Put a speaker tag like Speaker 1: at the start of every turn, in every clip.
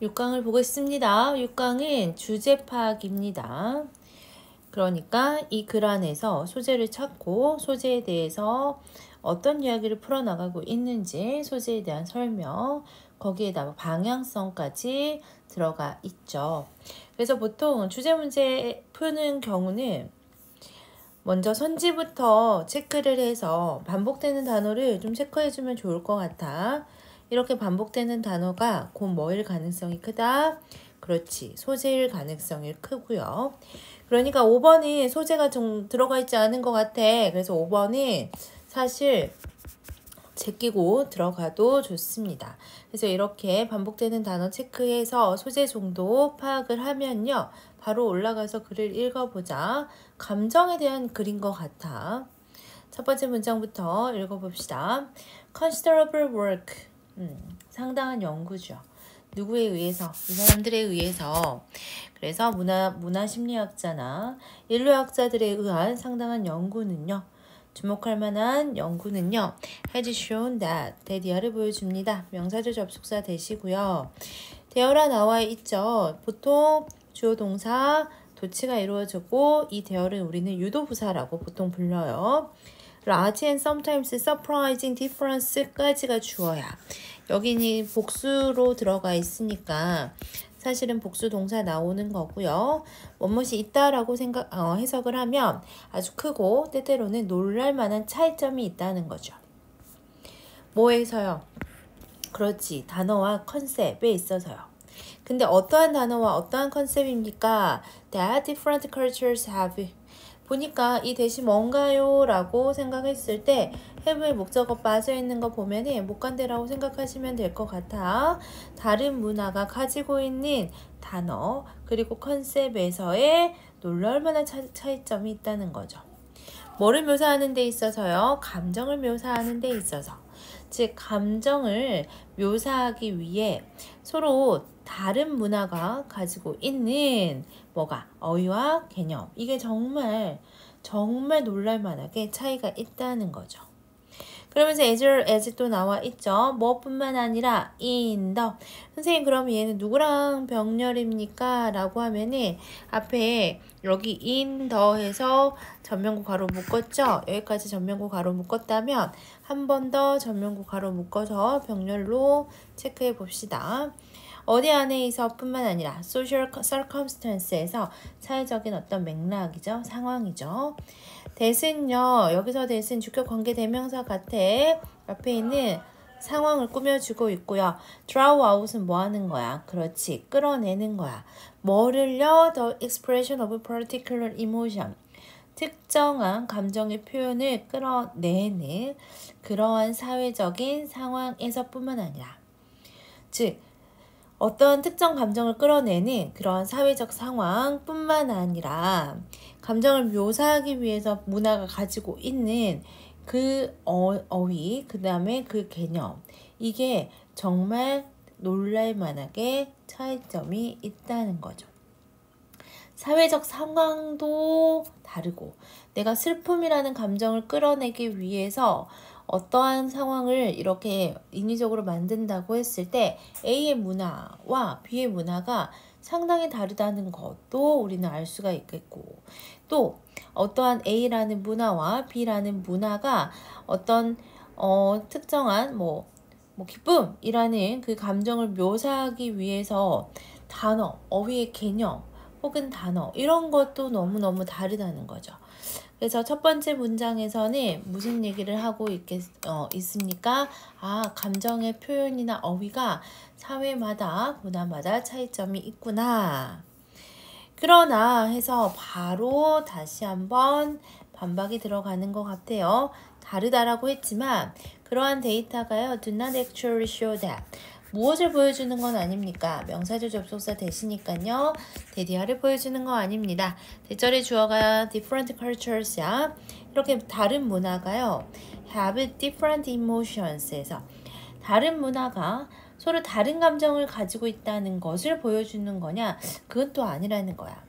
Speaker 1: 6강을 보겠습니다. 6강은 주제 파악입니다. 그러니까 이 글 안에서 소재를 찾고 소재에 대해서 어떤 이야기를 풀어나가고 있는지 소재에 대한 설명, 거기에다가 방향성까지 들어가 있죠. 그래서 보통 주제 문제 푸는 경우는 먼저 선지부터 체크를 해서 반복되는 단어를 좀 체크해주면 좋을 것 같아. 이렇게 반복되는 단어가 곧 뭐일 가능성이 크다? 그렇지. 소재일 가능성이 크고요. 그러니까 5번이 소재가 좀 들어가 있지 않은 것 같아. 그래서 5번이 사실 제끼고 들어가도 좋습니다. 그래서 이렇게 반복되는 단어 체크해서 소재 정도 파악을 하면요. 바로 올라가서 글을 읽어보자. 감정에 대한 글인 것 같아. 첫 번째 문장부터 읽어봅시다. Considerable work. 상당한 연구죠. 누구에 의해서? 이 사람들에 의해서. 그래서 문화심리학자나 인류학자들에 의한 상당한 연구는요. 주목할 만한 연구는요. has shown that 대디어를 보여줍니다. 명사절 접속사 대시고요. 대어라 나와 있죠. 보통 주어 동사 도치가 이루어졌고 이 대어를 우리는 유도부사라고 보통 불러요. large and sometimes surprising difference까지가 주어야. 여기는 복수로 들어가 있으니까 사실은 복수 동사 나오는 거고요. 무엇이 있다라고 해석을 하면 아주 크고 때때로는 놀랄 만한 차이점이 있다는 거죠. 뭐에서요? 그렇지. 단어와 컨셉에 있어서요. 근데 어떠한 단어와 어떠한 컨셉입니까? That different cultures have. 보니까 이 대시 뭔가요? 라고 생각했을 때 have의 목적어 빠져있는 거 보면은 못간대라고 생각하시면 될 것 같아. 다른 문화가 가지고 있는 단어 그리고 컨셉에서의 놀랄 만한 차이점이 있다는 거죠. 뭐를 묘사하는 데 있어서요? 감정을 묘사하는 데 있어서. 즉 감정을 묘사하기 위해 서로 다른 문화가 가지고 있는 뭐가 어휘와 개념 이게 정말 놀랄만하게 차이가 있다는 거죠. 그러면서 as 또 나와 있죠. 뭐뿐만 아니라 in the. 선생님 그럼 얘는 누구랑 병렬입니까? 라고 하면은 앞에 여기 in the 해서 전면구 가로 묶었죠. 여기까지 전면구 가로 묶었다면 한 번 더 전면구 가로 묶어서 병렬로 체크해 봅시다. 어디 안에서 뿐만 아니라 social circumstance에서 사회적인 어떤 맥락이죠. 상황이죠. that은요. 여기서 that은 주격 관계 대명사 같아. 옆에 있는 상황을 꾸며주고 있고요. draw out은 뭐 하는 거야? 그렇지. 끌어내는 거야. 뭐를요? The expression of a particular emotion. 특정한 감정의 표현을 끌어내는 그러한 사회적인 상황에서 뿐만 아니라 즉 어떤 특정 감정을 끌어내는 그런 사회적 상황뿐만 아니라 감정을 묘사하기 위해서 문화가 가지고 있는 그 어휘, 그 다음에 그 개념 이게 정말 놀랄만하게 차이점이 있다는 거죠. 사회적 상황도 다르고 내가 슬픔이라는 감정을 끌어내기 위해서 어떠한 상황을 이렇게 인위적으로 만든다고 했을 때 A의 문화와 B의 문화가 상당히 다르다는 것도 우리는 알 수가 있겠고 또 어떠한 A라는 문화와 B라는 문화가 어떤 특정한 기쁨이라는 그 감정을 묘사하기 위해서 단어, 어휘의 개념 혹은 단어 이런 것도 너무너무 다르다는 거죠. 그래서 첫 번째 문장에서는 무슨 얘기를 하고 있습니까? 감정의 표현이나 어휘가 사회마다 문화마다 차이점이 있구나. 그러나 해서 바로 다시 한번 반박이 들어가는 것 같아요. 다르다라고 했지만 그러한 데이터가요. Do not actually show that. 무엇을 보여주는 건 아닙니까? 명사절 접속사 대시니까요. 대디어를 보여주는 거 아닙니다. 대절의 주어가 different cultures야. 이렇게 다른 문화가요. have different emotions에서 다른 문화가 서로 다른 감정을 가지고 있다는 것을 보여주는 거냐? 그건 또 아니라는 거야.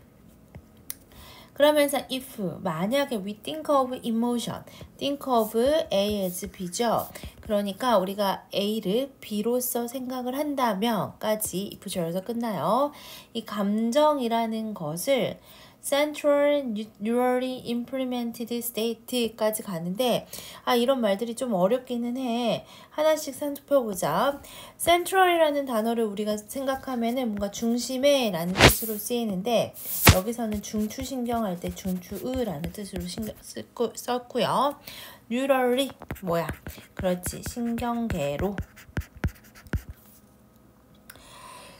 Speaker 1: 그러면서 if 만약에 we think of emotion, think of A as B죠. 그러니까 우리가 A를 B로서 생각을 한다면까지 if 절에서 끝나요. 이 감정이라는 것을 Central Neurally Implemented State까지 가는데 이런 말들이 좀 어렵기는 해. 하나씩 살펴보자. Central이라는 단어를 우리가 생각하면은 뭔가 중심에 라는 뜻으로 쓰이는데 여기서는 중추신경 할 때 중추의라는 뜻으로 썼고요. Neurally 뭐야? 그렇지, 신경계로.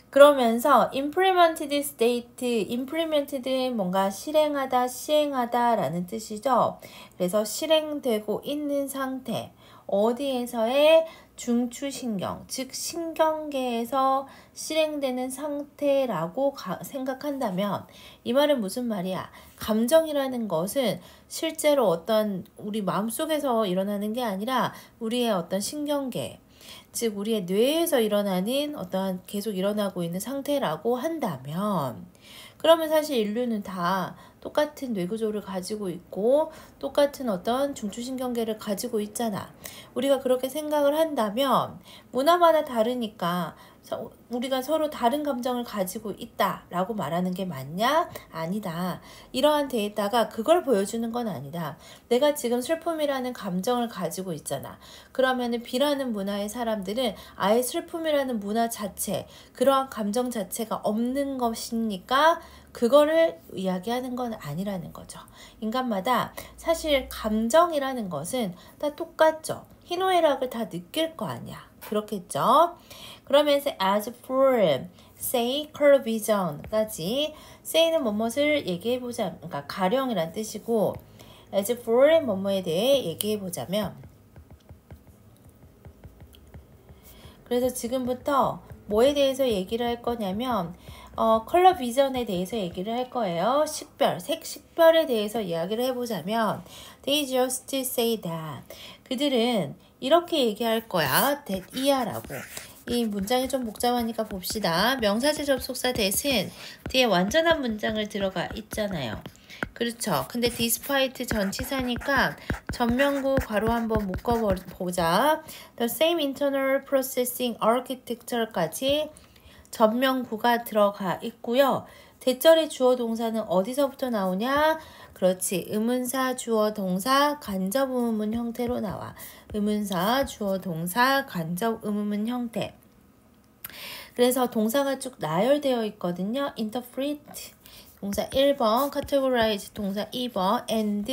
Speaker 1: 그러면서 implemented state, implemented 뭔가 실행하다, 시행하다 라는 뜻이죠. 그래서 실행되고 있는 상태, 어디에서의 중추신경, 즉 신경계에서 실행되는 상태라고 생각한다면 이 말은 무슨 말이야? 감정이라는 것은 실제로 어떤 우리 마음속에서 일어나는 게 아니라 우리의 어떤 신경계, 즉 우리의 뇌에서 일어나는 어떠한 계속 일어나고 있는 상태라고 한다면 그러면 사실 인류는 다 똑같은 뇌구조를 가지고 있고 똑같은 어떤 중추신경계를 가지고 있잖아. 우리가 그렇게 생각을 한다면 문화마다 다르니까 우리가 서로 다른 감정을 가지고 있다라고 말하는 게 맞냐? 아니다. 이러한 데이터가 그걸 보여주는 건 아니다. 내가 지금 슬픔이라는 감정을 가지고 있잖아. 그러면은 B라는 문화의 사람들은 아예 슬픔이라는 문화 자체, 그러한 감정 자체가 없는 것이니까 그거를 이야기하는 건 아니라는 거죠. 인간마다 사실 감정이라는 것은 다 똑같죠. 희노애락을 다 느낄 거 아니야. 그렇겠죠? 그러면서 as for, say, color vision까지 say는 뭐뭇을 얘기해보자. 그러니까 가령이란 뜻이고 as for 뭐뭐에 대해 얘기해보자면 그래서 지금부터 뭐에 대해서 얘기를 할 거냐면 컬러 비전에 대해서 얘기를 할 거예요. 식별, 색 식별에 대해서 이야기를 해보자면 they just say that. 그들은 이렇게 얘기할 거야. that 이하라고. 이 문장이 좀 복잡하니까 봅시다. 명사제 접속사 that은 뒤에 완전한 문장을 들어가 있잖아요. 그렇죠. 근데 despite 전치사니까 전면구 괄호 한번 묶어보자. The same internal processing architecture까지 전면구가 들어가 있고요. 대절의 주어 동사는 어디서부터 나오냐? 그렇지. 의문사, 주어, 동사, 간접 의문문 형태로 나와. 의문사, 주어, 동사, 간접 의문문 형태. 그래서 동사가 쭉 나열되어 있거든요. interpret 동사 1번, categorize 동사 2번, and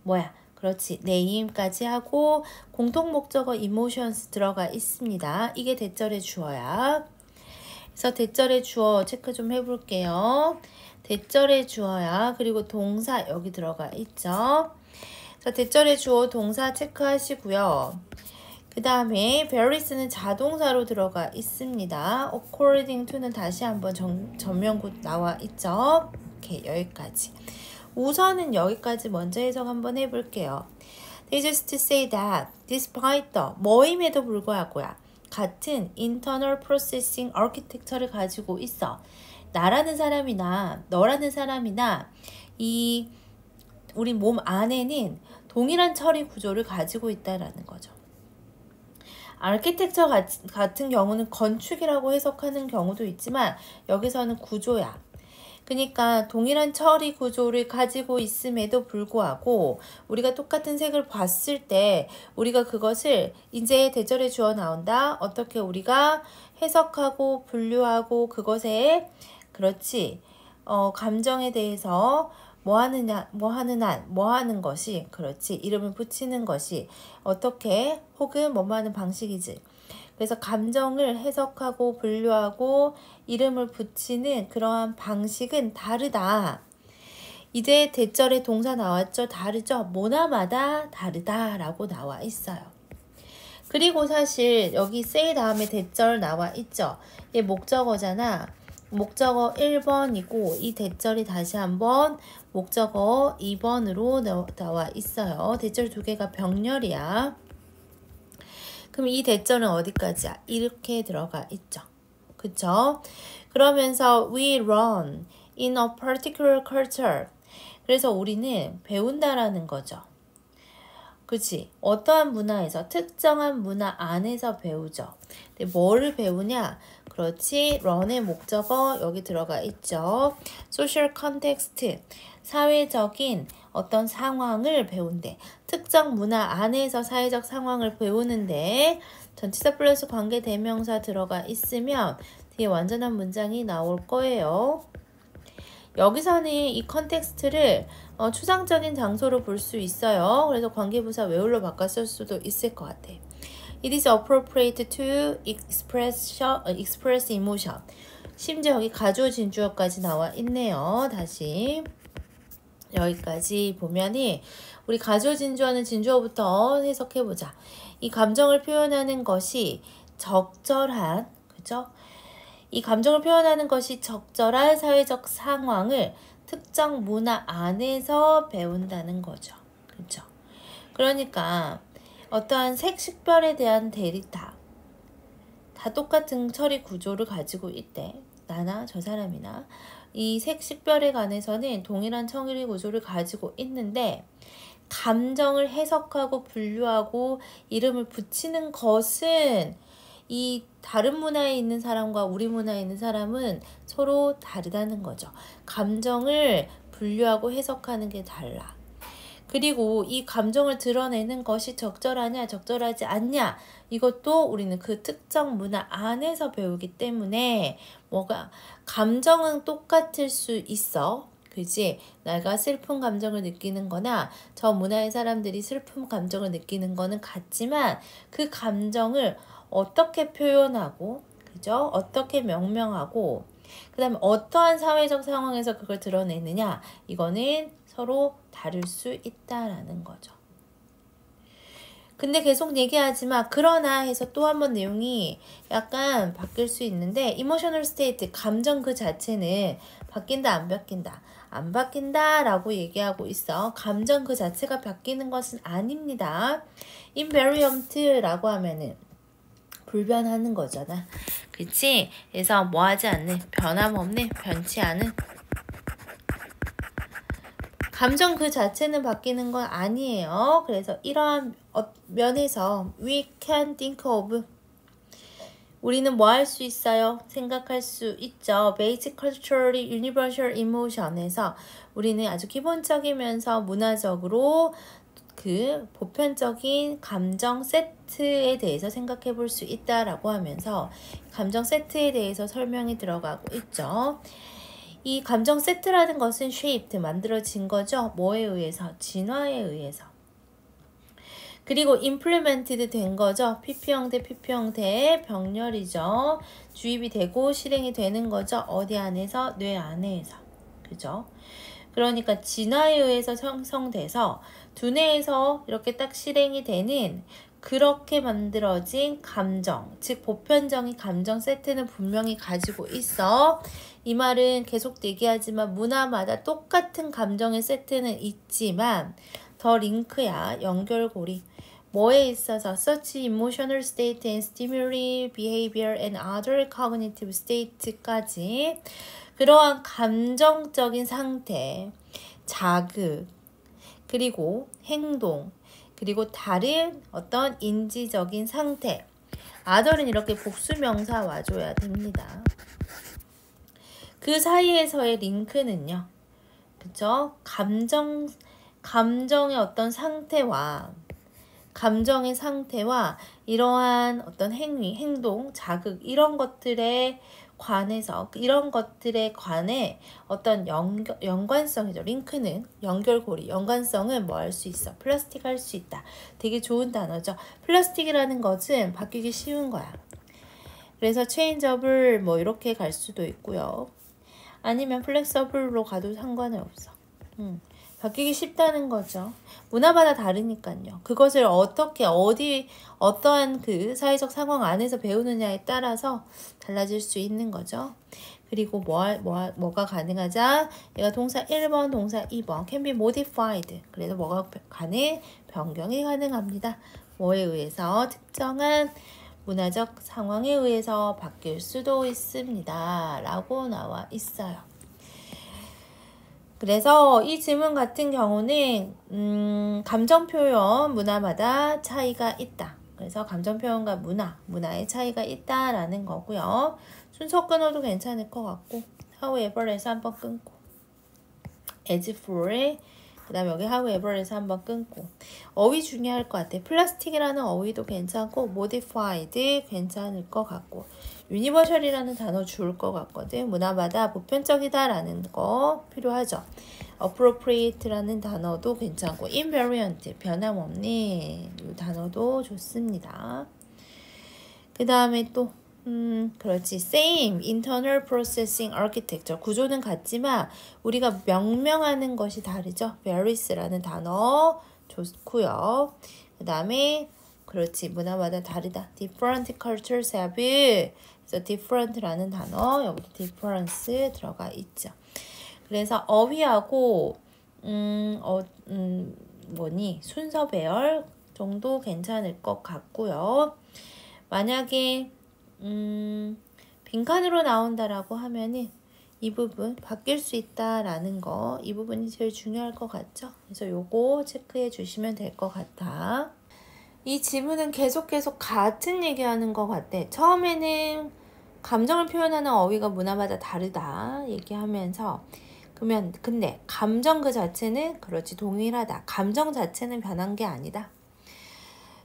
Speaker 1: 뭐야? 그렇지. name까지 하고 공통 목적어 emotions 들어가 있습니다. 이게 대절의 주어야. 그래서 대절의 주어 체크 좀 해볼게요. 대절의 주어야. 그리고 동사 여기 들어가 있죠. 그래서 대절의 주어 동사 체크하시고요. 그 다음에 various는 자동사로 들어가 있습니다. according to는 다시 한번 전면구 나와 있죠. 오케이, 여기까지. 우선은 여기까지 먼저 해석 한번 해볼게요. They just say that despite the 뭐임에도 불구하고야. 같은 internal processing architecture를 가지고 있어. 나라는 사람이나 너라는 사람이나 이 우리 몸 안에는 동일한 처리 구조를 가지고 있다라는 거죠. 아키텍처 같은 경우는 건축이라고 해석하는 경우도 있지만 여기서는 구조야. 그러니까 동일한 처리 구조를 가지고 있음에도 불구하고 우리가 똑같은 색을 봤을 때 우리가 그것을 이제 대절에 주어 나온다. 어떻게 우리가 해석하고 분류하고 그것에 그렇지. 감정에 대해서 뭐 하는 것이 그렇지. 이름을 붙이는 것이 어떻게 혹은 뭐뭐 하는 방식이지. 그래서 감정을 해석하고 분류하고 이름을 붙이는 그러한 방식은 다르다. 이제 대절에 동사 나왔죠? 다르죠? 모나마다 다르다라고 나와 있어요. 그리고 사실 여기 say 다음에 대절 나와 있죠? 얘 목적어잖아. 목적어 1번이고 이 대절이 다시 한번 목적어 2번으로 나와 있어요. 대절 두 개가 병렬이야. 그럼 이 대절은 어디까지야? 이렇게 들어가 있죠. 그쵸? 그러면서 we run in a particular culture. 그래서 우리는 배운다라는 거죠. 그치? 어떠한 문화에서 특정한 문화 안에서 배우죠. 근데 뭐를 배우냐? 그렇지. learn의 목적어 여기 들어가 있죠. social context, 사회적인 어떤 상황을 배운대. 특정 문화 안에서 사회적 상황을 배우는데 전치사 플러스 관계 대명사 들어가 있으면 뒤에 완전한 문장이 나올 거예요. 여기서는 이 컨텍스트를 추상적인 장소로 볼 수 있어요. 그래서 관계부사 where로 바꿨을 수도 있을 것 같아. It is appropriate to express emotion. 심지어 여기 가주어진 주어까지 나와 있네요. 다시 여기까지 보면이 우리 가주어진 주어는 진주어부터 해석해보자. 이 감정을 표현하는 것이 적절한, 그죠? 이 감정을 표현하는 것이 적절한 사회적 상황을 특정 문화 안에서 배운다는 거죠. 그렇죠? 그러니까 어떠한 색식별에 대한 대리타 다 똑같은 처리 구조를 가지고 있대. 나나 저 사람이나 이 색식별에 관해서는 동일한 처리 구조를 가지고 있는데 감정을 해석하고 분류하고 이름을 붙이는 것은 이 다른 문화에 있는 사람과 우리 문화에 있는 사람은 서로 다르다는 거죠. 감정을 분류하고 해석하는 게 달라. 그리고 이 감정을 드러내는 것이 적절하냐 적절하지 않냐 이것도 우리는 그 특정 문화 안에서 배우기 때문에 뭐가 감정은 똑같을 수 있어. 그지? 내가 슬픈 감정을 느끼는 거나 저 문화의 사람들이 슬픈 감정을 느끼는 거는 같지만 그 감정을 어떻게 표현하고 그죠? 어떻게 명명하고 그 다음에 어떠한 사회적 상황에서 그걸 드러내느냐 이거는 서로 다를 수 있다라는 거죠. 근데 계속 얘기하지만 그러나 해서 또 한 번 내용이 약간 바뀔 수 있는데 emotional state, 감정 그 자체는 바뀐다 안 바뀐다? 안 바뀐다 라고 얘기하고 있어. 감정 그 자체가 바뀌는 것은 아닙니다. invariant 라고 하면은 불변하는 거잖아. 그치? 그래서 뭐 하지 않는, 변함없는, 변치 않은 감정 그 자체는 바뀌는 건 아니에요. 그래서 이러한 면에서 we can think of 우리는 뭐 할 수 있어요? 생각할 수 있죠. Basic culturally universal emotion에서 우리는 아주 기본적이면서 문화적으로 그 보편적인 감정 세트에 대해서 생각해 볼 수 있다라고 하면서 감정 세트에 대해서 설명이 들어가고 있죠. 이 감정 세트라는 것은 shaped, 만들어진 거죠. 뭐에 의해서? 진화에 의해서. 그리고 implemented 된 거죠. PP 형태, PP 형태의 병렬이죠. 주입이 되고 실행이 되는 거죠. 어디 안에서? 뇌 안에서. 그죠? 그러니까 진화에 의해서 형성돼서 두뇌에서 이렇게 딱 실행이 되는 그렇게 만들어진 감정, 즉 보편적인 감정 세트는 분명히 가지고 있어. 이 말은 계속 얘기하지만 문화마다 똑같은 감정의 세트는 있지만 더 링크야, 연결고리. 뭐에 있어서 such emotional state and stimuli, behavior and other cognitive state까지 그러한 감정적인 상태, 자극, 그리고 행동, 그리고 다른 어떤 인지적인 상태. other는 이렇게 복수명사 와줘야 됩니다. 그 사이에서의 링크는요. 그죠? 감정의 어떤 상태와 이러한 어떤 행위, 행동, 자극 이런 것들에 관해 어떤 연관성이죠. 링크는 연결고리, 연관성은 뭐 할 수 있어? 플라스틱 할 수 있다. 되게 좋은 단어죠. 플라스틱이라는 것은 바뀌기 쉬운 거야. 그래서 체인저블 뭐 이렇게 갈 수도 있고요. 아니면 플렉서블로 가도 상관은 없어. 바뀌기 쉽다는 거죠. 문화마다 다르니까요. 그것을 어떻게 어떠한 그 사회적 상황 안에서 배우느냐에 따라서 달라질 수 있는 거죠. 그리고 뭐가 가능하자? 얘가 동사 1번, 동사 2번 can be modified. 그래서 뭐가 변경이 가능합니다. 뭐에 의해서? 특정한 문화적 상황에 의해서 바뀔 수도 있습니다. 라고 나와 있어요. 그래서 이 질문 같은 경우는 감정 표현 문화마다 차이가 있다. 그래서 감정 표현과 문화의 차이가 있다라는 거고요. 순서 끊어도 괜찮을 것 같고 however에서 한번 끊고 as for에 그 다음에 여기 however에서 한번 끊고 어휘 중요할 것 같아. 플라스틱이라는 어휘도 괜찮고 modified 괜찮을 것 같고 universal이라는 단어 줄 것 같거든. 문화마다 보편적이다라는 거 필요하죠. appropriate라는 단어도 괜찮고 invariant 변함없는 이 단어도 좋습니다. 그 다음에 또 그렇지. same internal processing architecture 구조는 같지만 우리가 명명하는 것이 다르죠. various라는 단어 좋고요. 그 다음에 그렇지. 문화마다 다르다. different cultures have 그래서 different라는 단어 여기 difference 들어가 있죠. 그래서 어휘하고 순서 배열 정도 괜찮을 것 같고요. 만약에 빈칸으로 나온다라고 하면은 이 부분 바뀔 수 있다라는 거, 이 부분이 제일 중요할 것 같죠? 그래서 요거 체크해 주시면 될 것 같아. 이 지문은 계속 같은 얘기하는 것 같아. 처음에는 감정을 표현하는 어휘가 문화마다 다르다 얘기하면서 그러면 근데 감정 그 자체는 그렇지 동일하다. 감정 자체는 변한 게 아니다.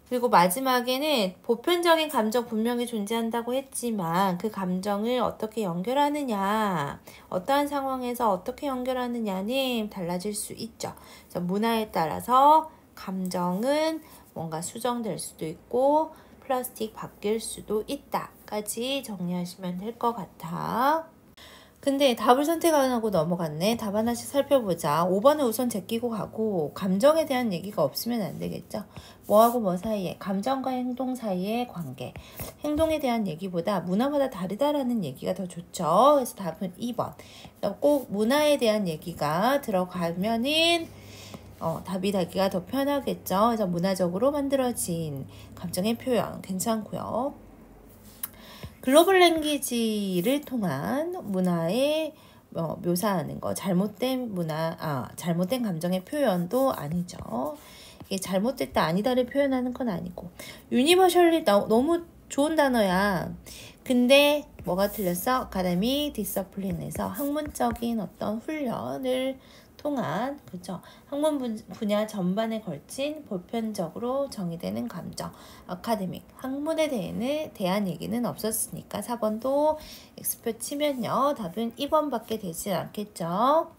Speaker 1: 그리고 마지막에는 보편적인 감정 분명히 존재한다고 했지만 그 감정을 어떻게 연결하느냐, 어떠한 상황에서 어떻게 연결하느냐는 달라질 수 있죠. 그래서 문화에 따라서 감정은 뭔가 수정될 수도 있고 플라스틱 바뀔 수도 있다까지 정리하시면 될 것 같아. 근데 답을 선택 안 하고 넘어갔네. 답 하나씩 살펴보자. 5번은 우선 제끼고 가고 감정에 대한 얘기가 없으면 안 되겠죠. 뭐하고 뭐 사이에 감정과 행동 사이의 관계 행동에 대한 얘기보다 문화마다 다르다라는 얘기가 더 좋죠. 그래서 답은 2번. 꼭 문화에 대한 얘기가 들어가면은 답이 되기가 더 편하겠죠. 그래서 문화적으로 만들어진 감정의 표현 괜찮고요. 글로벌 랭귀지를 통한 문화에 묘사하는 거 잘못된 잘못된 감정의 표현도 아니죠. 이게 잘못됐다 아니다를 표현하는 건 아니고 유니버셜리 너무 좋은 단어야. 근데 뭐가 틀렸어? 아카데미 디서플린에서 학문적인 어떤 훈련을 통한 그죠? 학문 분야 전반에 걸친 보편적으로 정의되는 감정 아카데믹 학문에 대한 얘기는 없었으니까 4번도 X표 치면요 답은 2번밖에 되지 않겠죠.